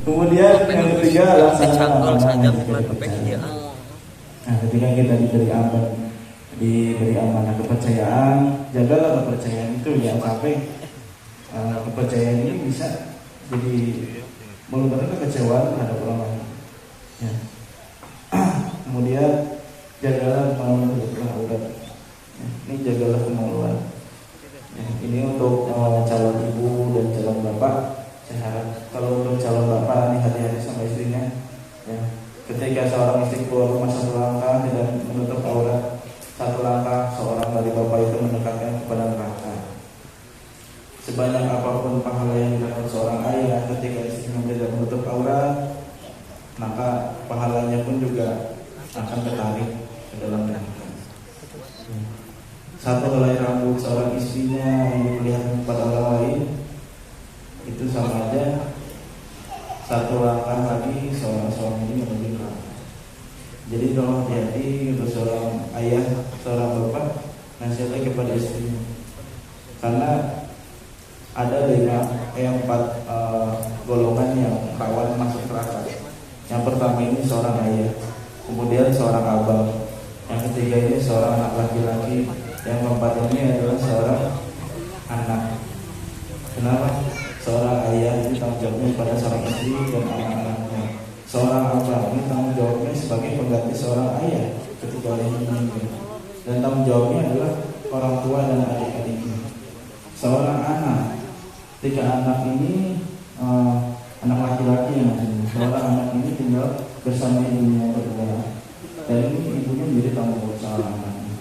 Kemudian yang ketiga laksanakan amanah Nah, ketika kita diberi amanah kepercayaan, jagalah kepercayaan itu ya, sampai kepercayaan ini bisa jadi melupakan kekecewaan terhadap orang lain. Ya. Kemudian jagalah kemaluan aurat. Ya, ini jagalah kemaluan. Ya, ini untuk calon ibu dan calon bapak. Saya harap kalau untuk calon bapak ini hati-hati sama istrinya. Ya, ketika seorang istri keluar rumah satu langkah tidak menutup aurat, satu langkah seorang dari bapak itu mendekatkan kepada neraka. Sebanyak apapun pahala yang didapat seorang ayah ketika istrinya tidak menutup aurat, maka pahalanya pun juga akan tertarik ke dalam neraka. Satu helai rambut seorang istrinya yang diperlihatkan kepada orang lain, itu sama aja satu langkah lagi seorang suami menuju neraka. Jadi tolong hati-hati untuk seorang ayah, seorang bapak nasihatnya kepada istrinya, karena ada empat golongan yang rawan masuk neraka. Yang pertama ini seorang ayah, kemudian seorang abang, yang ketiga ini seorang anak laki-laki, yang keempat ini adalah seorang anak. Kenapa? Seorang ayah ini tanggung jawabnya pada seorang istri dan anak-anaknya. Seorang abang ini tanggung jawabnya sebagai pengganti seorang ayah ketika dia meninggal, dan tanggung jawabnya adalah orang tua dan adik-adiknya. Seorang anak, ketika anak ini anak laki-laki yang seorang anak ini tinggal bersama ibunya berdua, dan ini ibunya menjadi tanggung jawab seorang anaknya.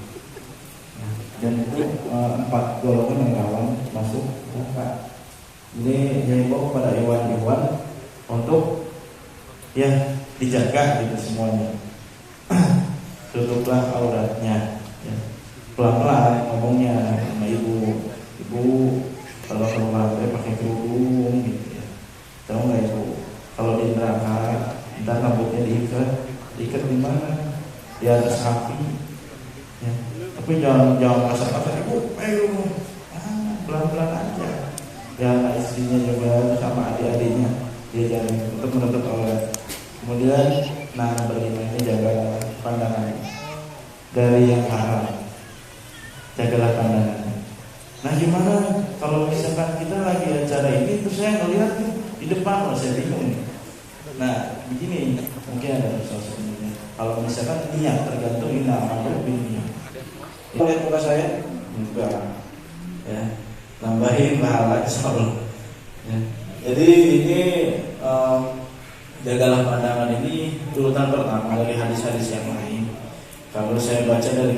Dan itu empat golongan yang rawan masuk neraka. Ini dihimbau kepada hewan-hewan untuk ya dijaga gitu semuanya. Tutuplah auratnya, ya. Pelan-pelan ngomongnya sama ibu. Ibu kalau keluar pakai kerudung gitu ya. Tahu nggak ibu? Kalau di neraka, entar rambutnya diikat di mana? Di atas kaki. Ya. Tapi jangan kasar-kasar, ibu. Ayo, pelan-pelan aja. Ya, istrinya juga sama adik-adiknya diajarin untuk menutup aurat. Kemudian, berlima ini jaga pandangan dari yang haram. Jagalah pandangan. Nah, gimana kalau misalkan kita lagi acara ini terus saya ngelihat di depan, saya bingung nih. Nah, begini, mungkin ada sosoknya. Kalau misalkan niat tergantung ini amal niat. Lihat muka saya, enggak, ya, nambahin pahala insyaallah. Ya. Jadi ini jagalah pandangan ini urutan pertama dari hadis-hadis yang lain. Kalau saya baca dari